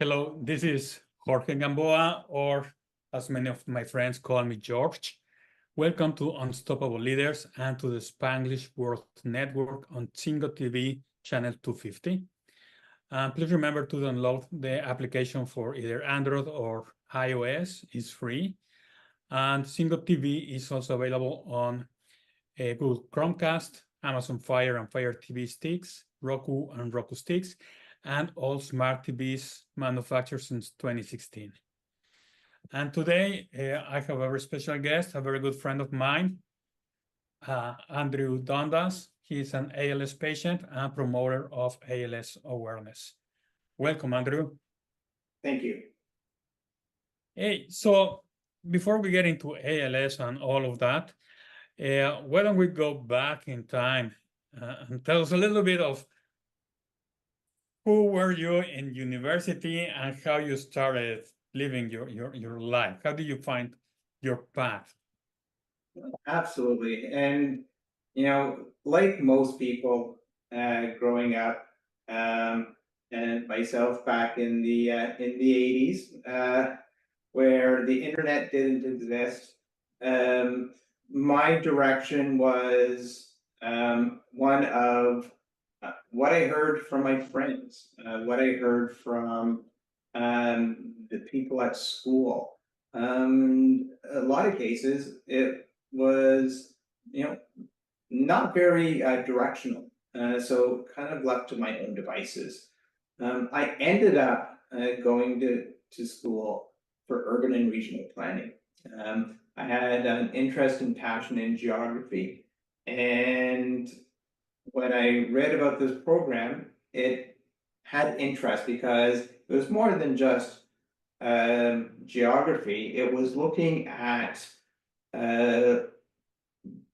Hello, this is Jorge Gamboa, or as many of my friends call me, Jorge. Welcome to Unstoppable Leaders and to the Spanglish World Network on Zingo TV, channel 250. Please remember to download the application for either Android or iOS. It's free. And Zingo TV is also available on Google Chromecast, Amazon Fire and Fire TV sticks, Roku and Roku sticks, and all smart TVs manufactured since 2016. And today I have a very special guest, a very good friend of mine, Andrew Dundas. He's an ALS patient and promoter of ALS awareness. Welcome, Andrew. Thank you. Hey, so before we get into ALS and all of that, why don't we go back in time and tell us a little bit of who were you in university and how you started living your life? How did you find your path? Absolutely. And, like most people growing up, and myself back in the 80s, where the internet didn't exist, my direction was one of what I heard from my friends, what I heard from the people at school. A lot of cases, it was, not very directional. So kind of left to my own devices. I ended up going to school for urban and regional planning. I had an interest and passion in geography, and when I read about this program, it had interest because it was more than just geography. It was looking at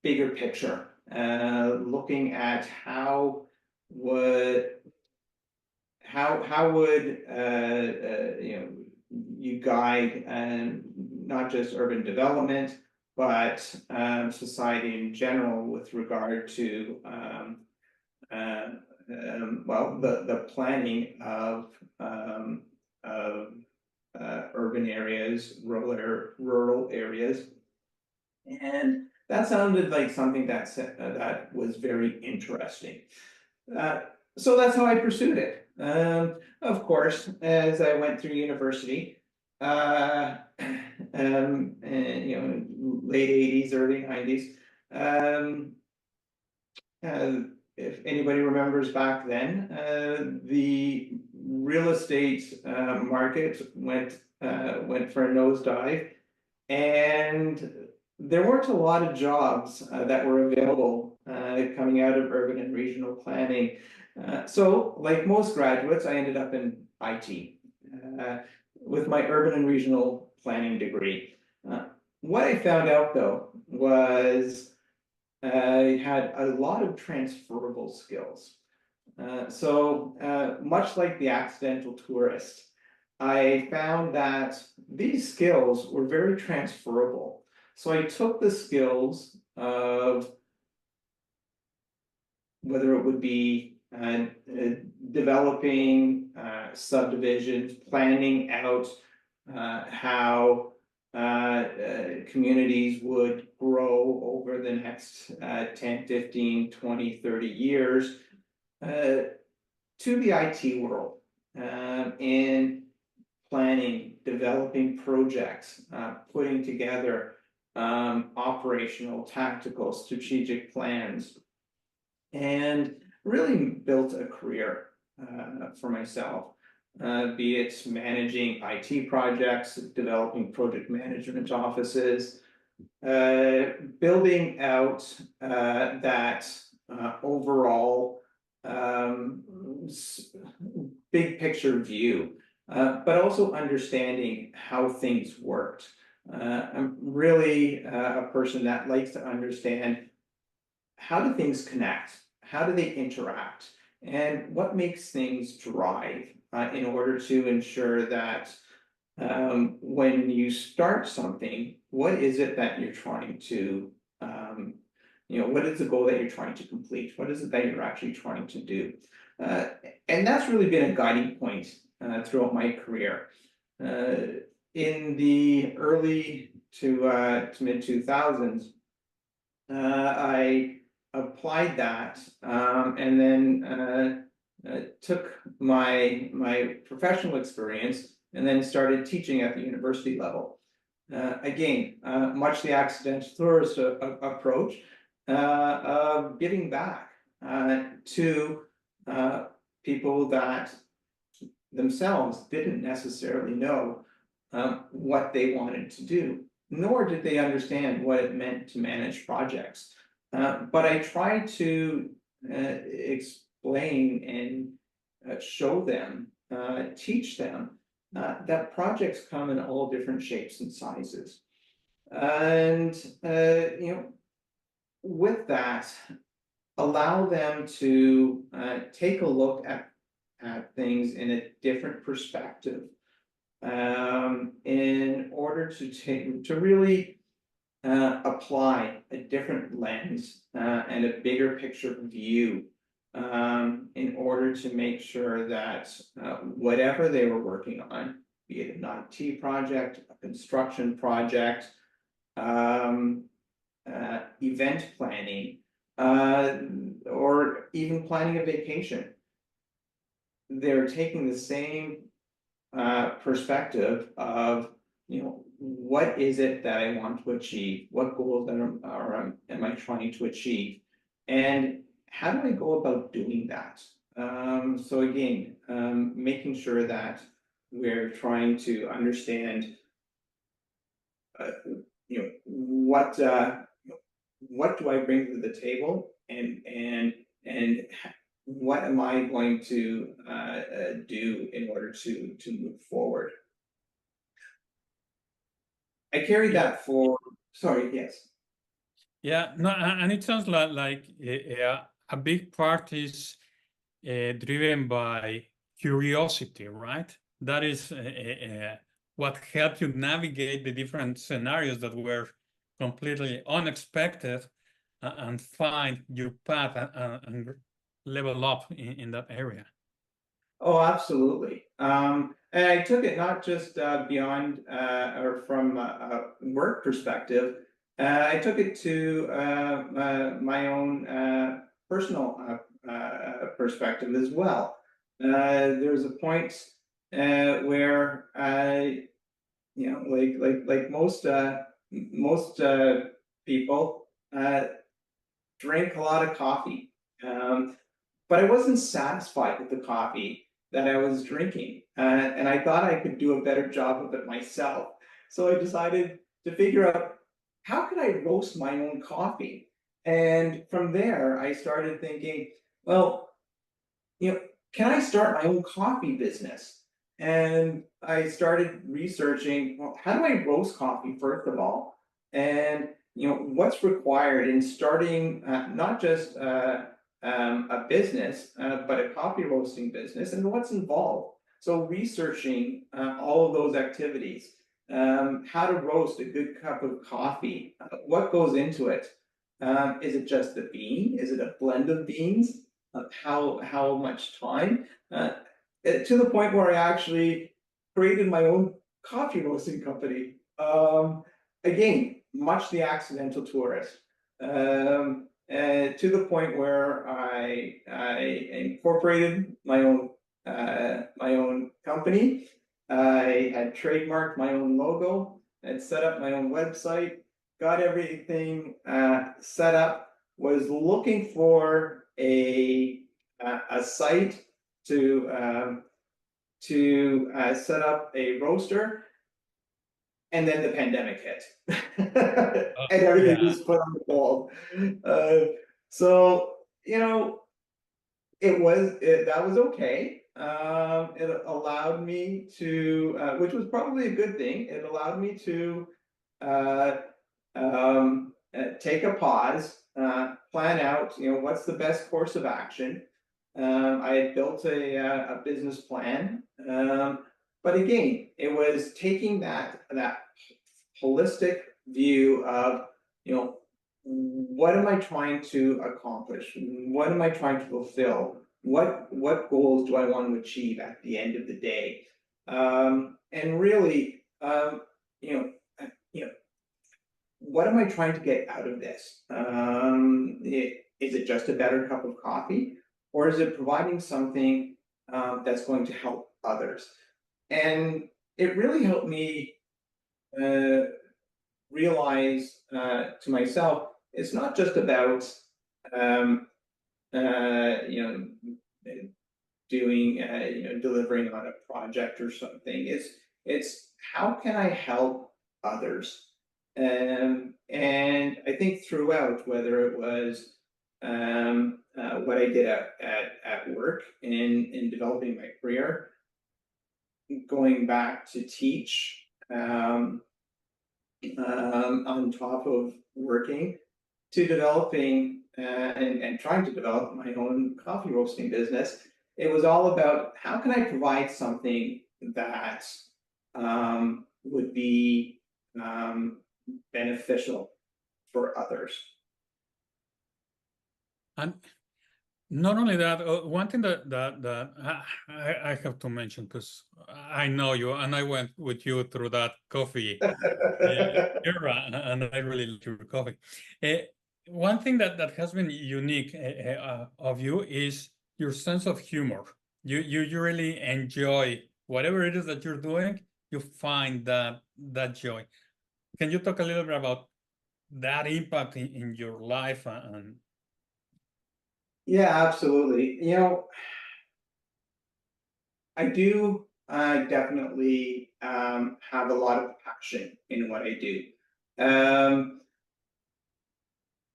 bigger picture, looking at how would you guide not just urban development, but society in general with regard to the planning of urban areas, rural areas, and that sounded like something that was very interesting. So that's how I pursued it. Of course, as I went through university, and late 80s, early 90s. If anybody remembers back then, the real estate market went for a nosedive, and there weren't a lot of jobs that were available coming out of urban and regional planning. So, like most graduates, I ended up in IT with my urban and regional planning degree. What I found out, though, was I had a lot of transferable skills. So much like the accidental tourist, I found that these skills were very transferable. So I took the skills of whether it would be developing subdivisions, planning out how communities would grow over the next 10, 15, 20, 30 years to the IT world in planning, developing projects, putting together operational, tactical, strategic plans, and really built a career for myself. Be it managing IT projects, developing project management offices, building out that overall big picture view, but also understanding how things worked. I'm really a person that likes to understand how do things connect, how do they interact, and what makes things drive in order to ensure that when you start something, what is it that you're trying to, what is the goal that you're trying to complete? What is it that you're actually trying to do? And that's really been a guiding point throughout my career. In the early to mid 2000s, I applied that and then took my professional experience and then started teaching at the university level. Again, much the accidental tourist approach of giving back to people that themselves didn't necessarily know what they wanted to do, nor did they understand what it meant to manage projects. But I tried to explain and show them, teach them that projects come in all different shapes and sizes. And, with that, allow them to take a look at things in a different perspective in order to really apply a different lens and a bigger picture view in order to make sure that whatever they were working on, be it an IT project, a construction project, event planning, or even planning a vacation, they're taking the same perspective of, what is it that I want to achieve? What goals am I trying to achieve? And how do I go about doing that? So again, making sure that we're trying to understand, what do I bring to the table, and what am I going to do in order to move forward? I carry that for. Sorry, yes. Yeah, no, and it sounds like a big part is driven by curiosity, right? That is what helped you navigate the different scenarios that were completely unexpected and find your path and level up in that area. Oh, absolutely. And I took it not just beyond or from a work perspective. I took it to my own personal perspective as well. There was a point where I, like most people, drank a lot of coffee, but I wasn't satisfied with the coffee that I was drinking, and I thought I could do a better job of it myself. So I decided to figure out, how could I roast my own coffee? And from there, I started thinking, well, can I start my own coffee business? And I started researching, well, how do I roast coffee, first of all? And what's required in starting not just a business, but a coffee roasting business, and what's involved. So researching all of those activities, how to roast a good cup of coffee, what goes into it? Is it just the bean? Is it a blend of beans? How much time? To the point where I actually created my own coffee roasting company. Again, much the accidental tourist. To the point where I incorporated my own company. I had trademarked my own logo, had set up my own website, got everything set up, was looking for a site to set up a roaster, and then the pandemic hit. And everything was put on hold. So that was okay. It allowed me to, which was probably a good thing. It allowed me to take a pause, plan out, what's the best course of action. I had built a business plan, but again, it was taking that holistic view of, what am I trying to accomplish? What am I trying to fulfill what goals do I want to achieve at the end of the day? And really, you know, what am I trying to get out of this? Is it just a better cup of coffee, or is it providing something that's going to help others? And it really helped me realize to myself, it's not just about doing delivering on a project or something. It's how can I help others? And I think throughout, whether it was what I did at work in developing my career, going back to teach, on top of working, to developing and trying to develop my own coffee roasting business, it was all about how can I provide something that would be beneficial for others. And not only that, one thing that I have to mention, because I know you and I went with you through that coffee era, and I really like your coffee. One thing that has been unique of you is your sense of humor. You really enjoy whatever it is that you're doing. You find that joy. Can you talk a little bit about that impact in your life? And yeah, absolutely. I do definitely have a lot of passion in what I do.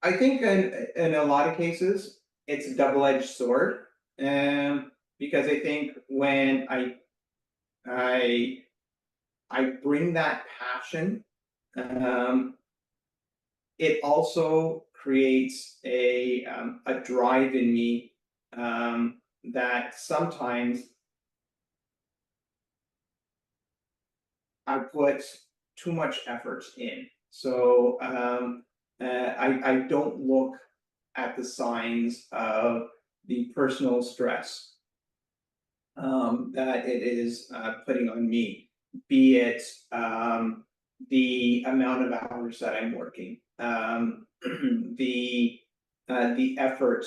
I think in a lot of cases, it's a double-edged sword, because I think when I bring that passion, it also creates a drive in me that sometimes I put too much effort in. So I don't look at the signs of the personal stress that it is putting on me, be it the amount of hours that I'm working, the effort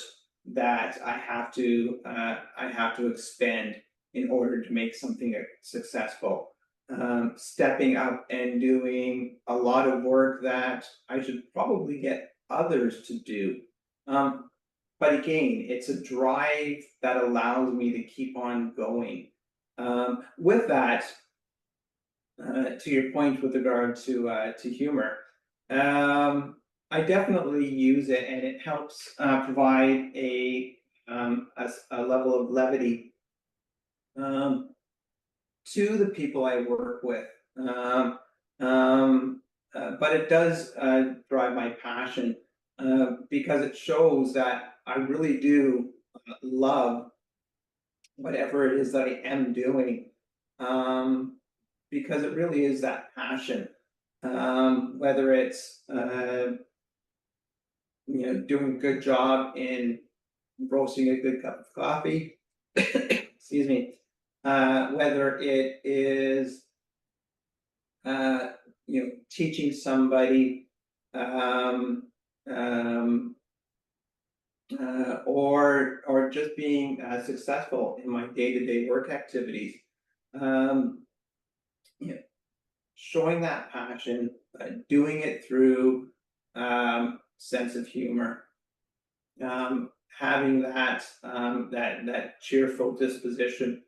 that I have to expend in order to make something successful. Stepping up and doing a lot of work that I should probably get others to do. But again, it's a drive that allows me to keep on going. With that, to your point with regard to humor, I definitely use it, and it helps provide a level of levity to the people I work with. But it does drive my passion because it shows that I really do love whatever it is that I am doing, because it really is that passion. Whether it's doing a good job in roasting a good cup of coffee, excuse me, whether it is teaching somebody, or just being successful in my day-to-day work activities. Showing that passion, doing it through sense of humor, having that cheerful disposition.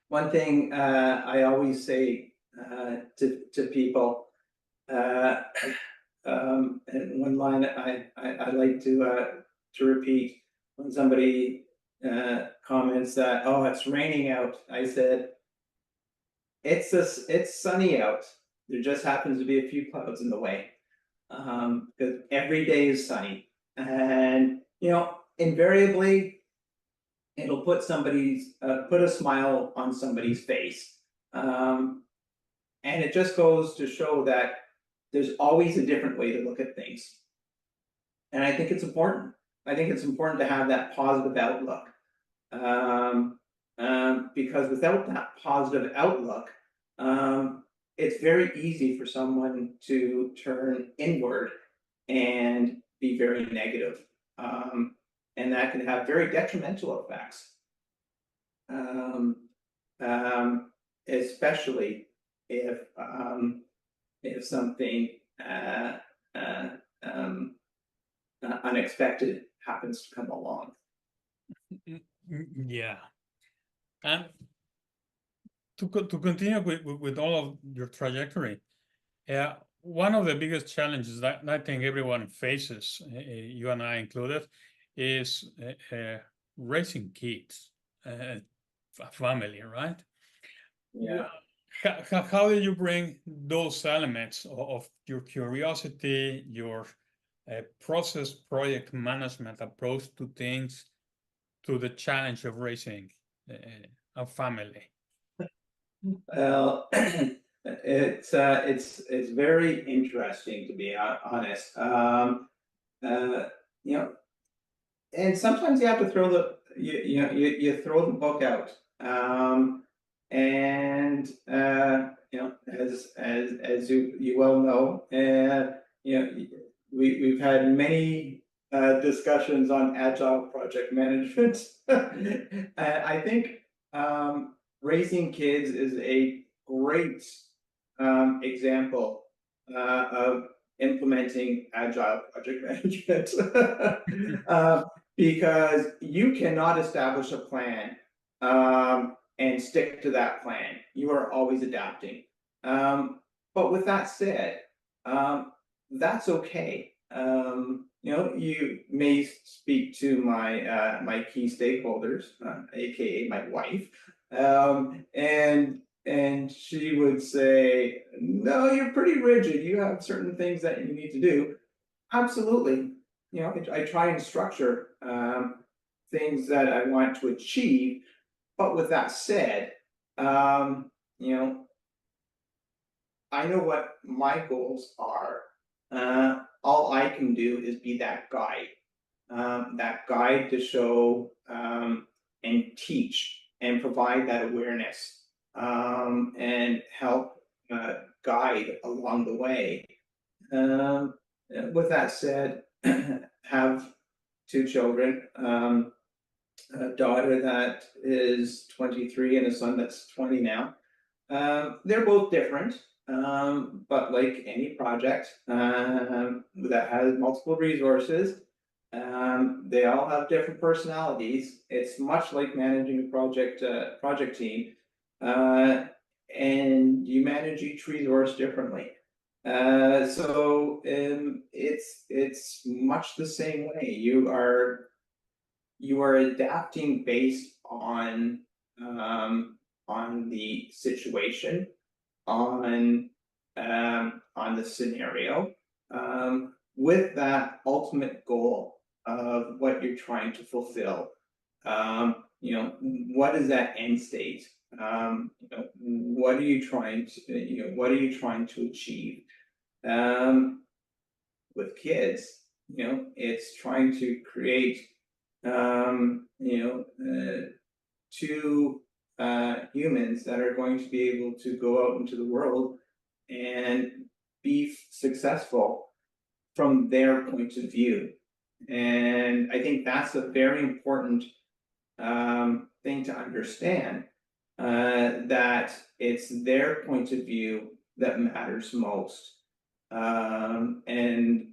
One thing I always say to people, and one line I like to repeat when somebody comments that, oh, it's raining out, I said, it's sunny out. There just happens to be a few clouds in the way, because every day is sunny, and invariably it'll put a smile on somebody's face, and it just goes to show that there's always a different way to look at things, and I think it's important. I think it's important to have that positive outlook. because without that positive outlook, it's very easy for someone to turn inward and be very negative. And that can have very detrimental effects. Especially if something unexpected happens to come along. Yeah. And to continue with all of your trajectory, one of the biggest challenges that I think everyone faces, you and I included, is raising kids, family, right? Yeah. How do you bring those elements of your curiosity, your process project management approach to things, to the challenge of raising a family? Well, it's very interesting, to be honest. You know, and sometimes you have to throw you throw the book out. And you know, as you well know, you know, we've had many discussions on agile project management. I think raising kids is a great example of implementing agile project management. Because you cannot establish a plan and stick to that plan. You are always adapting. But with that said, that's okay. You know, you may speak to my my key stakeholders, aka my wife, and she would say, "No, you're pretty rigid. You have certain things that you need to do." Absolutely. You know, I try and structure things that I want to achieve. But with that said, you know, I know what my goals are. All I can do is be that guide to show and teach and provide that awareness and help guide along the way. With that said, have 2 children, a daughter that is 23 and a son that's 20 now. They're both different, but like any project that has multiple resources, they all have different personalities. It's much like managing a project team, and you manage each resource differently. So it's much the same way. You are adapting based on the situation, on the scenario, with that ultimate goal of what you're trying to fulfill. You know, what is that end state? You know, what are you trying to achieve? With kids, you know, it's trying to create, you know, 2 humans that are going to be able to go out into the world and be successful from their point of view. And I think that's a very important thing to understand, that it's their point of view that matters most. And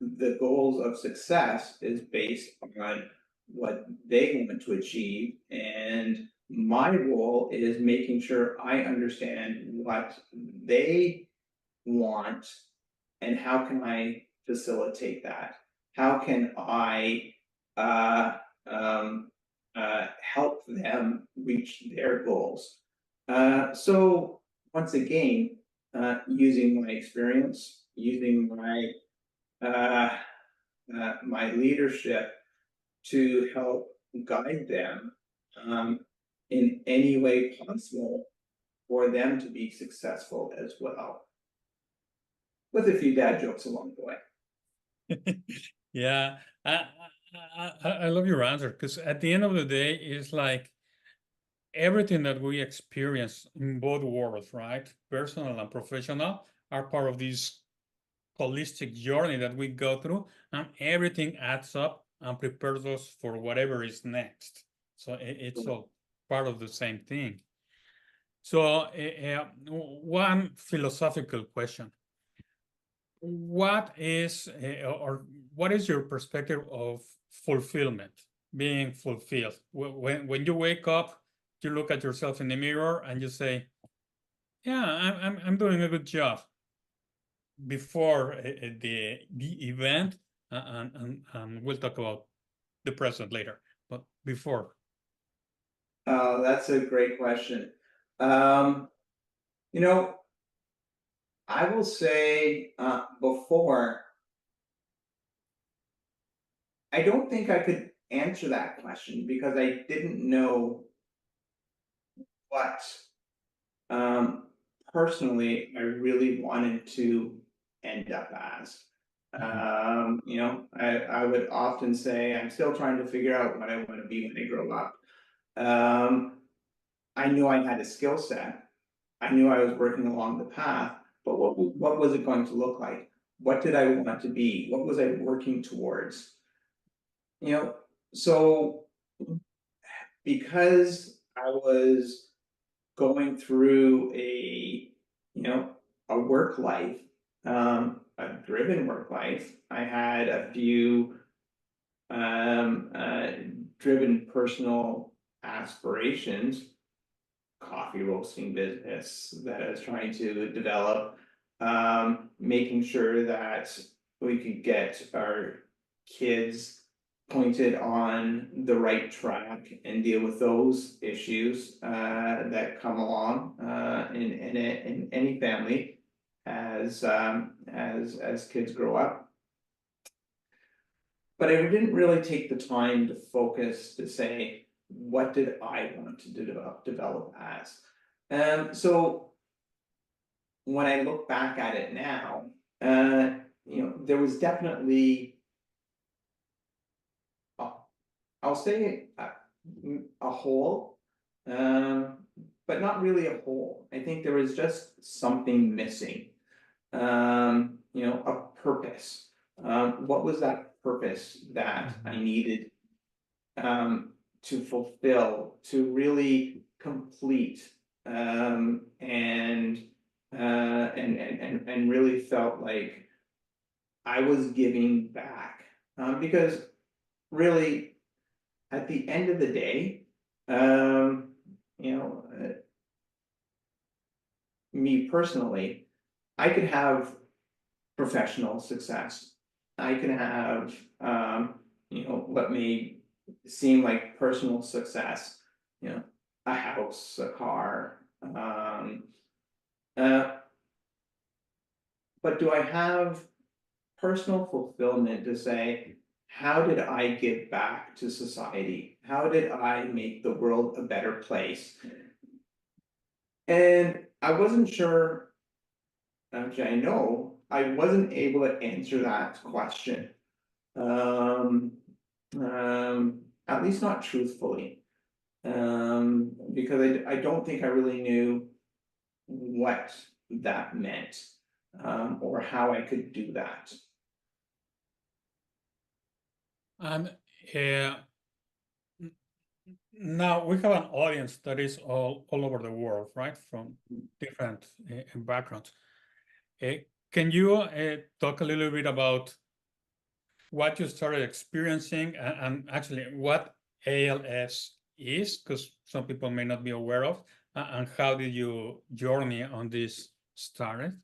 the goals of success is based on what they want to achieve, and my role is making sure I understand what they want and how can I facilitate that. How can I help them reach their goals? So once again, using my experience, using my my leadership to help guide them in any way possible for them to be successful as well, with a few dad jokes along the way. Yeah, I love your answer, because at the end of the day, it's like everything that we experience in both worlds, right? Personal and professional, are part of this holistic journey that we go through, and everything adds up and prepares us for whatever is next. So it's all part of the same thing. So one philosophical question. What is or what is your perspective of fulfillment, being fulfilled? When you wake up, you look at yourself in the mirror and you say, yeah, I'm doing a good job, before the event, and we'll talk about the present later, but before. That's a great question. You know, I will say before, I don't think I could answer that question because I didn't know what personally I really wanted to end up as. You know, I would often say I'm still trying to figure out what I want to be when I grow up. I knew I had a skill set. I knew I was working along the path, but what was it going to look like? What did I want to be? What was I working towards? You know, so because I was going through a work life, a driven work life, I had a few driven personal aspirations, coffee roasting business that I was trying to develop, making sure that we could get our kids pointed on the right track and deal with those issues that come along in any family as kids grow up. But I didn't really take the time to focus to say, what did I want to develop as? So when I look back at it now, you know, there was definitely, I'll say a hole, but not really a hole. I think there was just something missing. You know, a purpose. What was that purpose that I needed to fulfill, to really complete, and really felt like I was giving back, because really, at the end of the day, you know, me personally, I could have professional success. I can have, you know, what may seem like personal success, you know, a house, a car, but do I have personal fulfillment to say, how did I give back to society? How did I make the world a better place? And I wasn't sure, actually I know, I wasn't able to answer that question. At least not truthfully. Because I don't think I really knew what that meant, or how I could do that. Now we have an audience that is all over the world, right? From different backgrounds. Can you talk a little bit about what you started experiencing and actually what ALS is, because some people may not be aware of, and how did your journey on this started?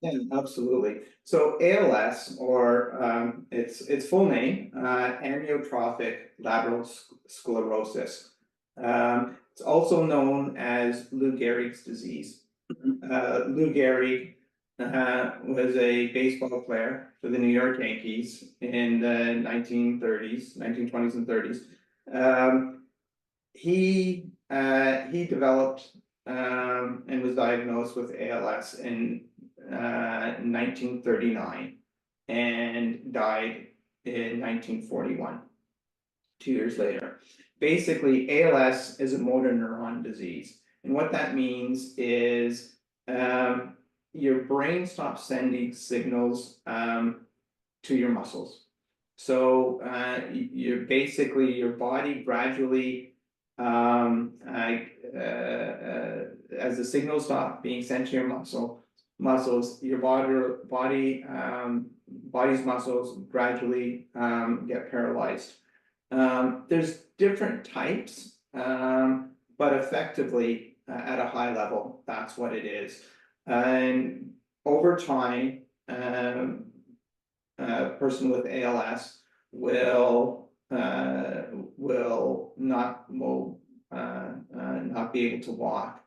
Yeah, absolutely. So ALS, or its full name, amyotrophic lateral sclerosis. It's also known as Lou Gehrig's disease. Lou Gehrig was a baseball player for the New York Yankees in the 1920s and 30s. He developed and was diagnosed with ALS in 1939 and died in 1941, 2 years later. Basically, ALS is a motor neuron disease. And what that means is your brain stops sending signals to your muscles. So you're basically, your body gradually, as the signals stop being sent to your muscles, your body's muscles gradually get paralyzed. There's different types, but effectively at a high level, that's what it is. And over time, a person with ALS will not be able to walk,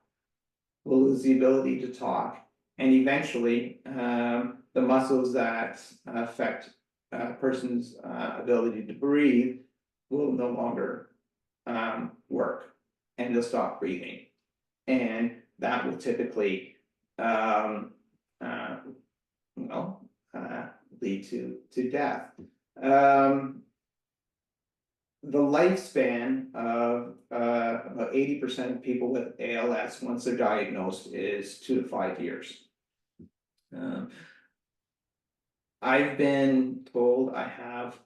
will lose the ability to talk, and eventually the muscles that affect a person's ability to breathe will no longer work, and they'll stop breathing, and that will typically lead to death. The lifespan of about 80% of people with ALS, once they're diagnosed, is 2 to 5 years. I've been told I have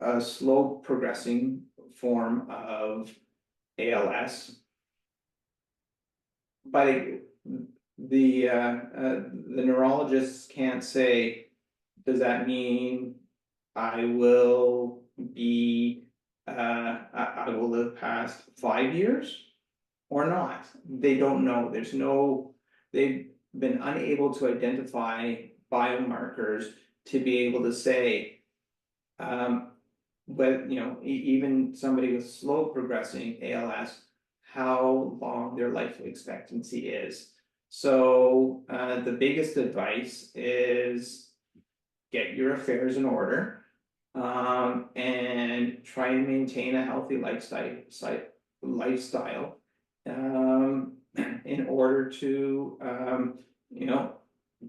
a slow progressing form of ALS, but the neurologists can't say, does that mean I will be I will live past 5 years or not? They don't know. They've been unable to identify biomarkers to be able to say, but even somebody with slow progressing ALS, how long their life expectancy is. So the biggest advice is get your affairs in order, and try and maintain a healthy lifestyle in order to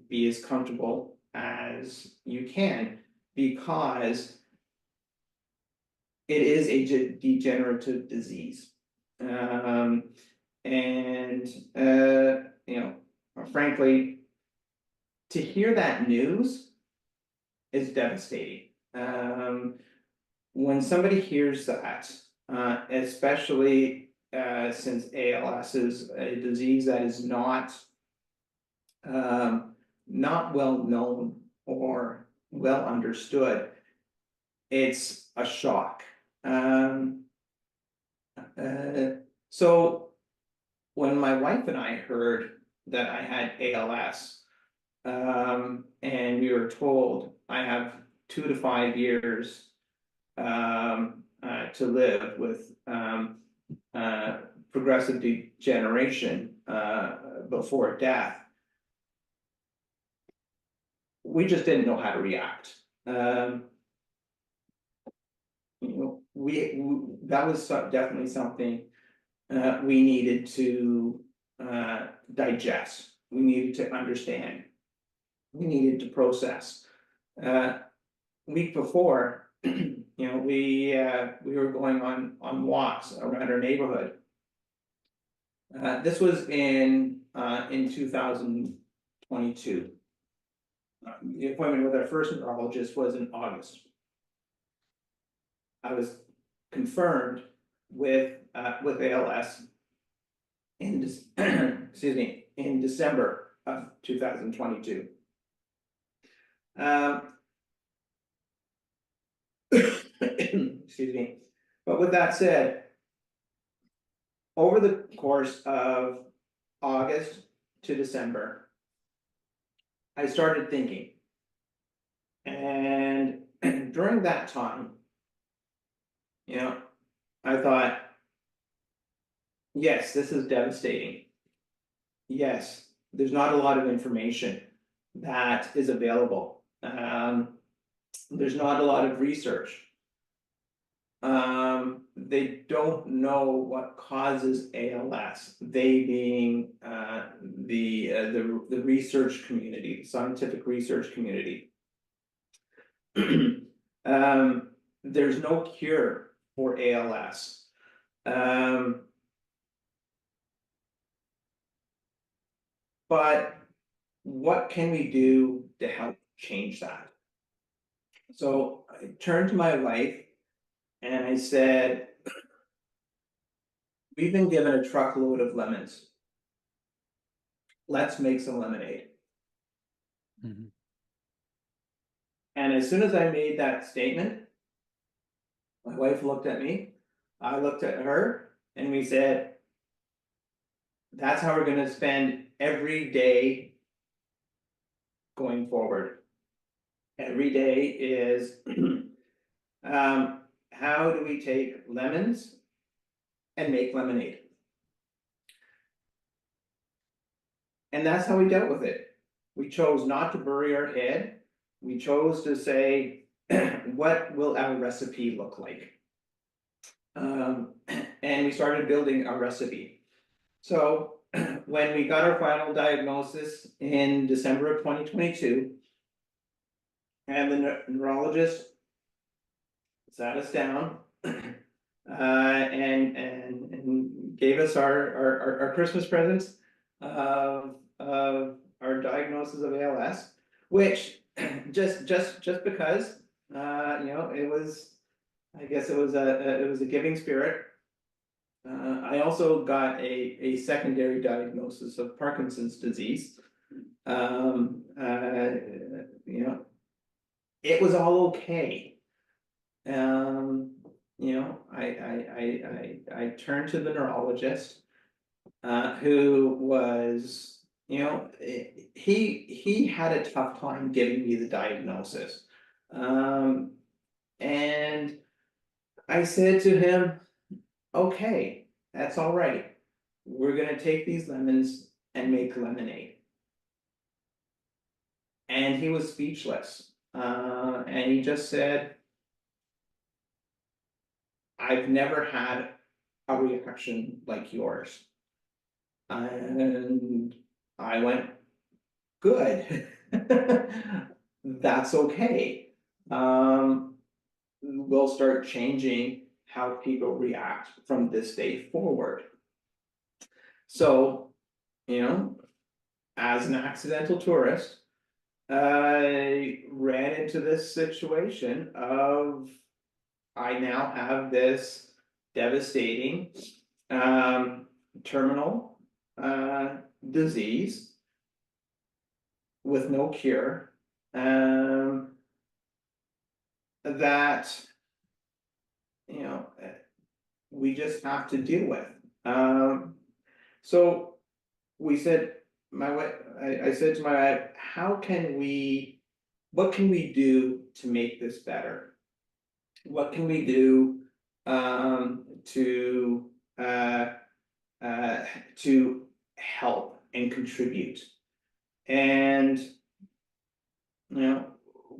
be as comfortable as you can, because it is a degenerative disease. Frankly, to hear that news is devastating. When somebody hears that, especially since ALS is a disease that is not well known or well understood, it's a shock. So when my wife and I heard that I had ALS, and we were told I have 2 to 5 years to live with progressive degeneration before death, we just didn't know how to react. That was definitely something we needed to digest. We needed to understand. We needed to process. Week before, we were going on walks around our neighborhood. This was in 2022. The appointment with our first neurologist was in August. I was confirmed with ALS in December of 2022. Excuse me. But with that said, over the course of August to December, I started thinking, and during that time, I thought, yes, this is devastating. Yes, there's not a lot of information that is available. There's not a lot of research. They don't know what causes ALS. They being the research community, the scientific research community. There's no cure for ALS. But what can we do to help change that? So I turned to my wife and I said, we've been given a truckload of lemons. Let's make some lemonade. Mhm. And as soon as I made that statement, my wife looked at me, I looked at her, and we said, that's how we're gonna spend every day going forward. Every day is, how do we take lemons and make lemonade? And that's how we dealt with it. We chose not to bury our head. We chose to say, what will our recipe look like? And we started building a recipe. So when we got our final diagnosis in December of 2022, and the neurologist sat us down and gave us our Christmas presents of our diagnosis of ALS, which just because you know, it was, I guess it was a giving spirit. I also got a secondary diagnosis of Parkinson's disease. You know, it was all okay. You know, I turned to the neurologist, who was, you know, he had a tough time giving me the diagnosis. And I said to him, okay, that's all right. We're gonna take these lemons and make lemonade. And he was speechless. And he just said, I've never had a reaction like yours. And I went, good. That's okay. We'll start changing how people react from this day forward. So, you know, as an accidental tourist, I ran into this situation of, I now have this devastating terminal disease with no cure, that, you know, we just have to deal with. So we said, my wife, I said to my wife, what can we do to make this better? What can we do to help and contribute? And you know,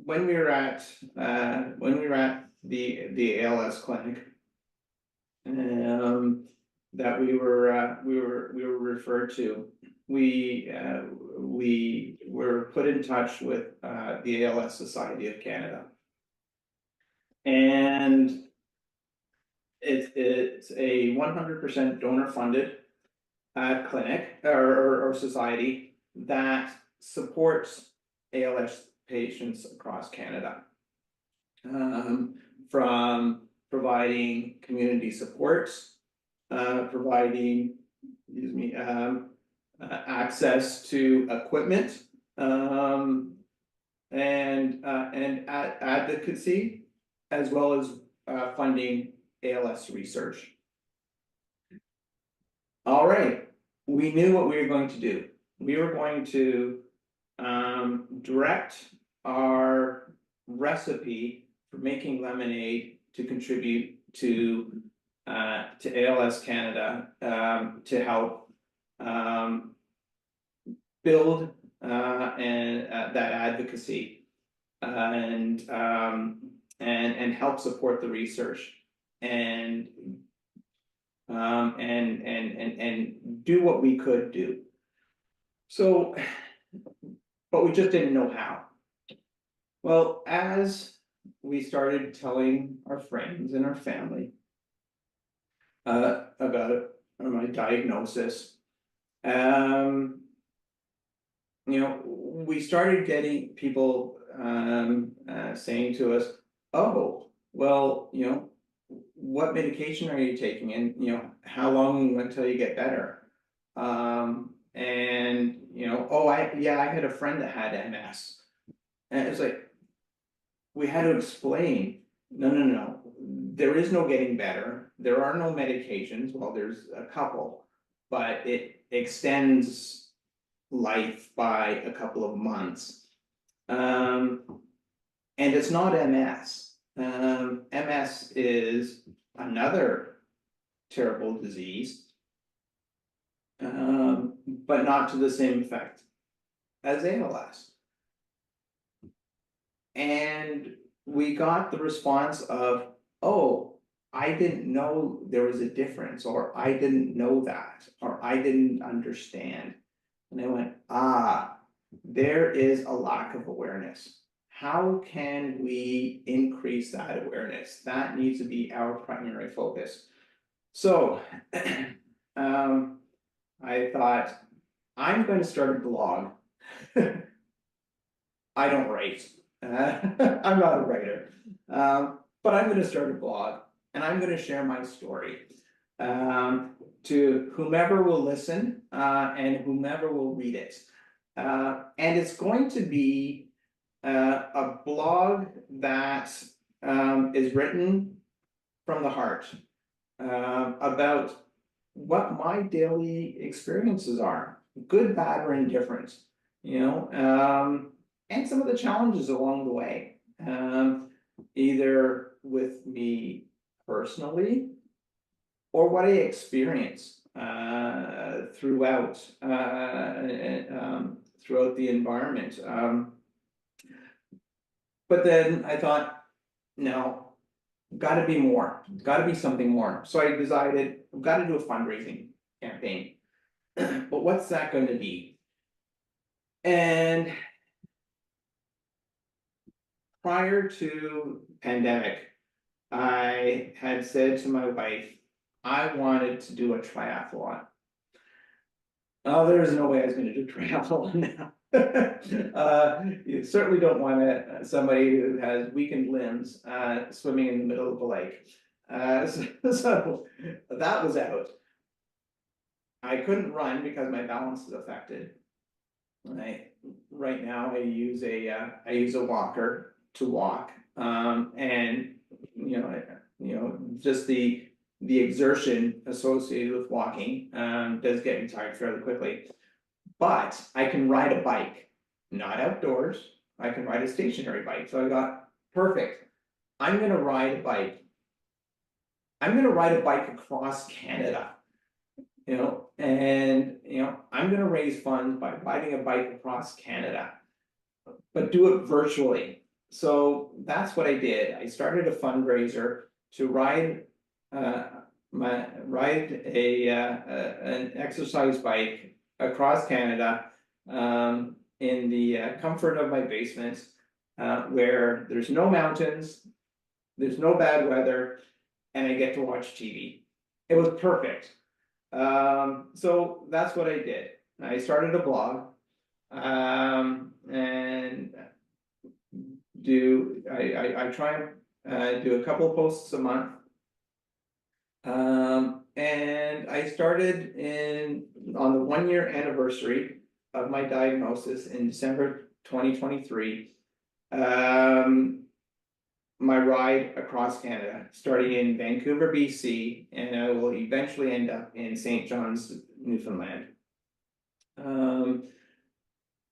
when we were at the ALS clinic, that we were referred to, we were put in touch with the ALS Society of Canada. And it's a 100% donor funded clinic or society that supports ALS patients across Canada, from providing community supports, providing, excuse me, access to equipment, and advocacy, as well as funding ALS research. All right, we knew what we were going to do. We were going to direct our recipe for making lemonade to contribute to ALS Canada, to help build and that advocacy, and help support the research, and do what we could do. So, but we just didn't know how. Well, as we started telling our friends and our family about my diagnosis. You know, we started getting people saying to us, oh, well, you know, what medication are you taking, and you know, how long until you get better? And you know, oh, I had a friend that had MS, and it's like we had to explain, no, there is no getting better, there are no medications. Well, there's a couple, but it extends life by a couple of months. And it's not MS. MS is another terrible disease, but not to the same effect as ALS. And we got the response of, oh, I didn't know there was a difference, or I didn't know that, or I didn't understand. And I went, there is a lack of awareness. How can we increase that awareness? That needs to be our primary focus. So I thought, I'm going to start a blog. I don't write. I'm not a writer. But I'm going to start a blog, and I'm going to share my story to whomever will listen and whomever will read it. And it's going to be a blog that is written from the heart about what my daily experiences are, good, bad, or indifferent, you know, and some of the challenges along the way, either with me personally or what I experience throughout the environment. But then I thought, no, got to be more, got to be something more. So I decided I've got to do a fundraising campaign. But what's that going to be? And prior to pandemic, I had said to my wife, I wanted to do a triathlon. Oh, there's no way I was going to do triathlon now. You certainly don't want somebody who has weakened limbs swimming in the middle of a lake. So that was out. I couldn't run because my balance is affected. Right now I use a walker to walk, and you know just the exertion associated with walking does get me tired fairly quickly. But I can ride a bike, not outdoors. I can ride a stationary bike. So I got, perfect. I'm going to ride a bike. I'm going to ride a bike across Canada, you know, and, you know, I'm going to raise funds by riding a bike across Canada, but do it virtually. So that's what I did. I started a fundraiser to ride an exercise bike across Canada in the comfort of my basement, where there's no mountains, there's no bad weather, and I get to watch TV. It was perfect. So that's what I did. I started a blog, and I try and do a couple of posts a month. And I started on the 1-year anniversary of my diagnosis in December 2023, my ride across Canada, starting in Vancouver, BC, and I will eventually end up in St. John's, Newfoundland.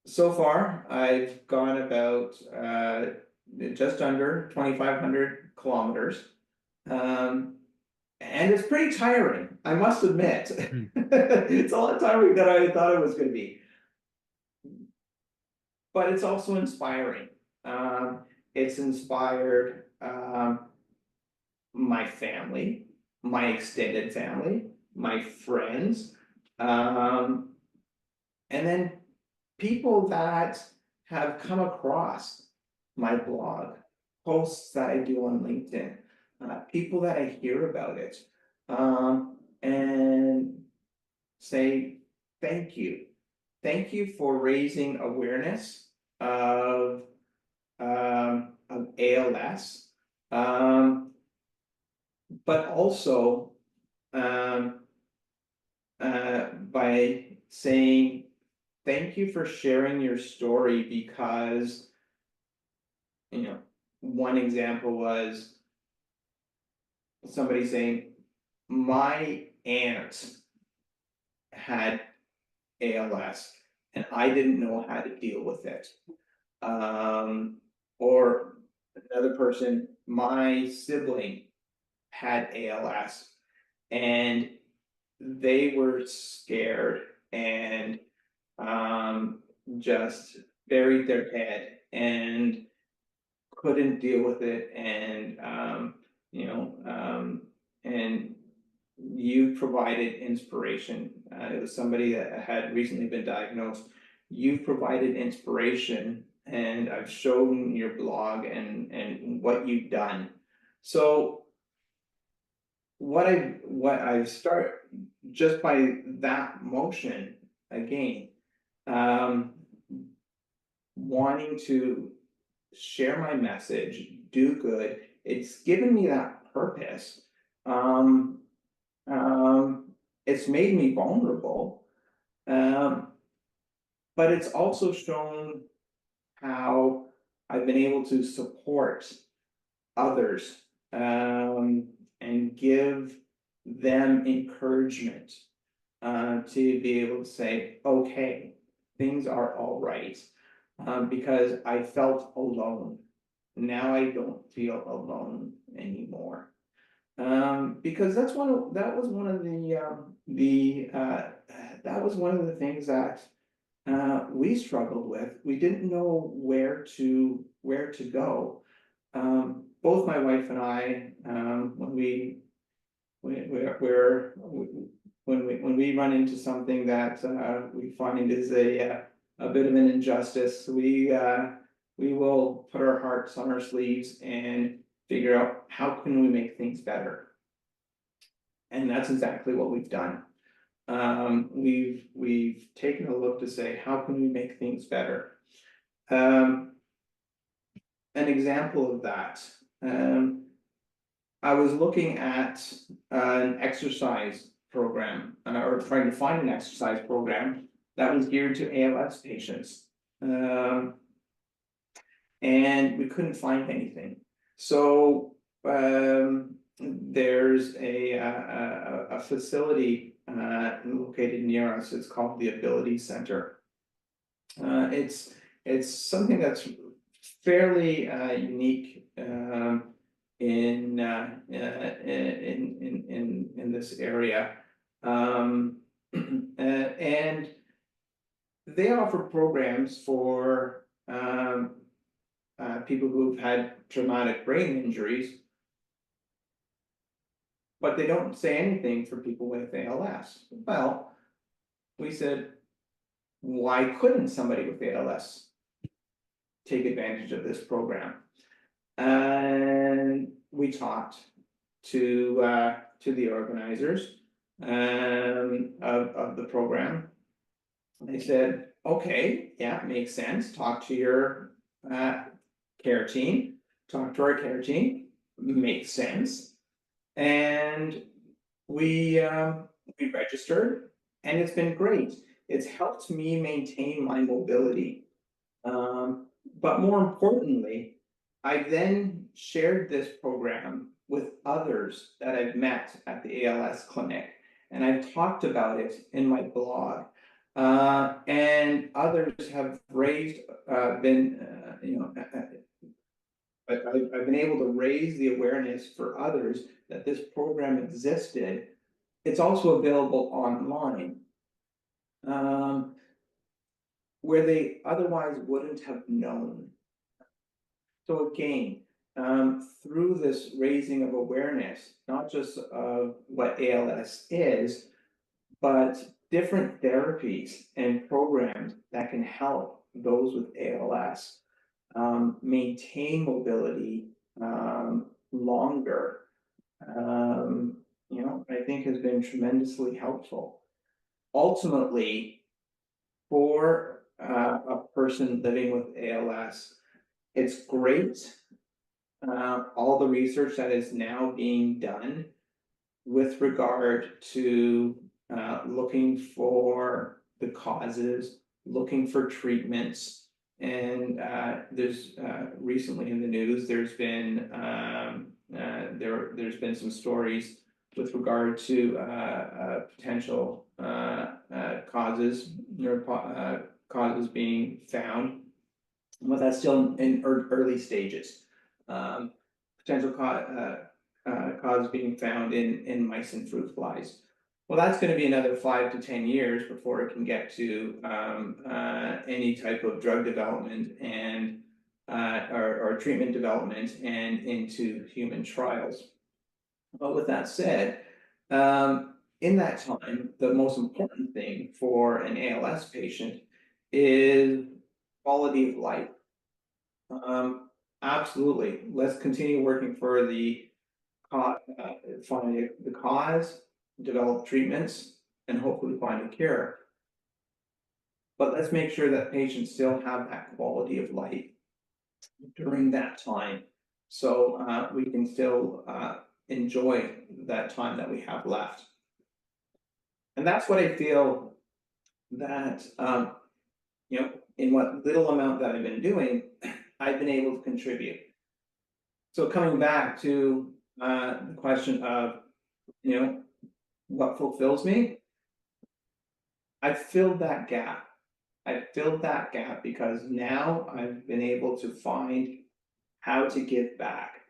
So far, I've gone about just under 2,500 kilometers. And it's pretty tiring, I must admit. It's a lot tiring than I thought it was going to be. But it's also inspiring. It's inspired my family, my extended family, my friends, and then people that have come across my blog posts that I do on LinkedIn, people that I hear about it, and say thank you. Thank you for raising awareness of ALS, but also by saying thank you for sharing your story, because one example was somebody saying my aunt had ALS and I didn't know how to deal with it. Or another person, my sibling had ALS and they were scared and just buried their head and couldn't deal with it, and and you provided inspiration. It was somebody that had recently been diagnosed. You provided inspiration, and I've shown your blog and what you've done. So what I've started just by that motion again, wanting to share my message, do good. It's given me that purpose. It's made me vulnerable, but it's also shown how I've been able to support others, and give them encouragement, to be able to say, okay, things are all right, because I felt alone. Now I don't feel alone anymore. Because that was one of the things that we struggled with. We didn't know where to go. Both my wife and I, when we run into something that we find is a bit of an injustice, we will put our hearts on our sleeves and figure out how can we make things better. And that's exactly what we've done. We've taken a look to say, how can we make things better? An example of that, I was looking at an exercise program, or trying to find an exercise program that was geared to ALS patients. And we couldn't find anything. So there's a facility located near us. It's called the Ability Center. It's something that's fairly unique in this area, and they offer programs for people who've had traumatic brain injuries, but they don't say anything for people with ALS. Well, we said, why couldn't somebody with ALS take advantage of this program? And we talked to the organizers of the program. They said, okay, yeah, makes sense. Talk to your care team. Talk to our care team. Makes sense. And we registered, and it's been great. It's helped me maintain my mobility. But more importantly, I then shared this program with others that I've met at the ALS clinic, and I've talked about it in my blog. And others have raised, I've been able to raise the awareness for others that this program existed. It's also available online, where they otherwise wouldn't have known. So again, through this raising of awareness, not just of what ALS is, but different therapies and programs that can help those with ALS. maintain mobility longer, I think has been tremendously helpful. Ultimately, for a person living with ALS, it's great. All the research that is now being done with regard to looking for the causes, looking for treatments, and there's recently in the news there's been there's been some stories with regard to potential causes causes being found, but that's still in early stages. Potential cause being found in mice and fruit flies. Well, that's going to be another 5 to 10 years before it can get to any type of drug development and or treatment development and into human trials. But with that said, in that time, the most important thing for an ALS patient is quality of life. Absolutely. Let's continue working for the find the cause, develop treatments, and hopefully find a cure. But let's make sure that patients still have that quality of life during that time, so we can still enjoy that time that we have left. And that's what I feel that in what little amount that I've been doing, I've been able to contribute. So coming back to the question of, what fulfills me, I filled that gap. I filled that gap because now I've been able to find how to give back.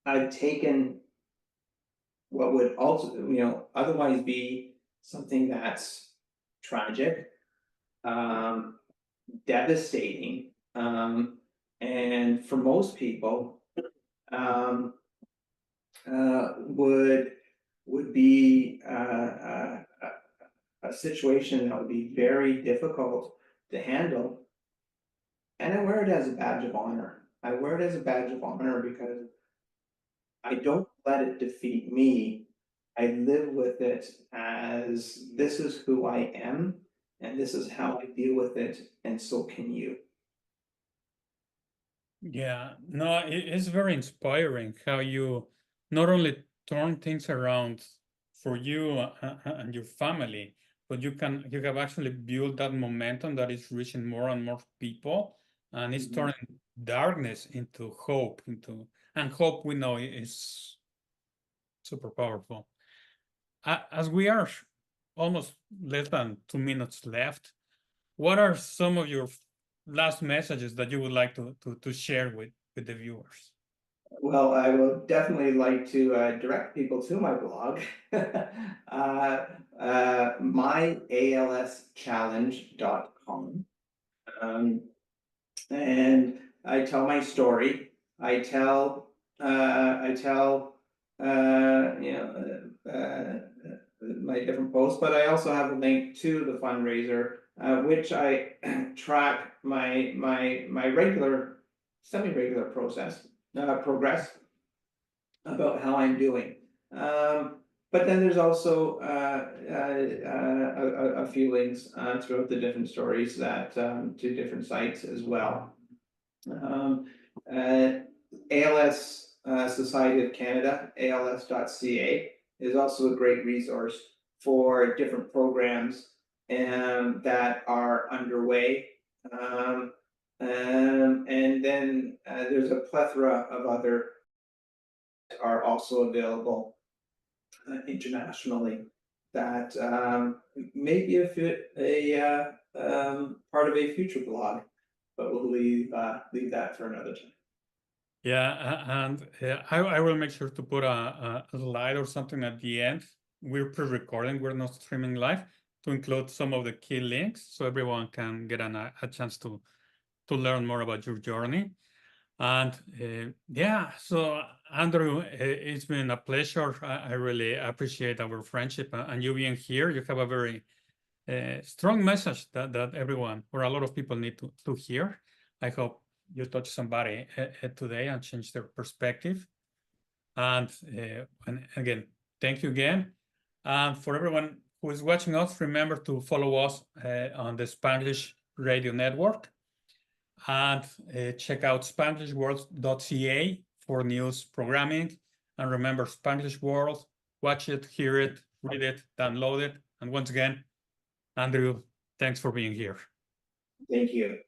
I've taken what would also, otherwise be something that's tragic, devastating, and for most people, would be a situation that would be very difficult to handle. And I wear it as a badge of honor. I wear it as a badge of honor because I don't let it defeat me. I live with it as this is who I am, and this is how I deal with it, and so can you. Yeah, no, it's very inspiring how you not only turn things around for you and your family, but you have actually built that momentum that is reaching more and more people, and it's turning darkness into hope, and hope we know is super powerful. As we are almost less than 2 minutes left, what are some of your last messages that you would like to share with the viewers? Well, I will definitely like to direct people to my blog, myalschallenge.com. And I tell my story. I tell my different posts, but I also have a link to the fundraiser, which I track my regular, semi-regular progress about how I'm doing. But then there's also a few links throughout the different stories that to different sites as well. ALS Society of Canada, als.ca, is also a great resource for different programs that are underway. And then there's a plethora of other are also available internationally that may be a part of a future blog, but we'll leave that for another time. Yeah, and I will make sure to put a slide or something at the end. We're pre-recording, we're not streaming live, to include some of the key links so everyone can get a chance to learn more about your journey. And yeah, so Andrew, it's been a pleasure. I really appreciate our friendship and you being here. You have a very strong message that everyone or a lot of people need to hear. I hope you touched somebody today and changed their perspective. And again, thank you again. And for everyone who is watching us, remember to follow us on the Spanglish Radio Network, and check out SpanglishWorld.ca for news programming. And remember, Spanglish World, watch it, hear it, read it, download it. And once again, Andrew, thanks for being here. Thank you.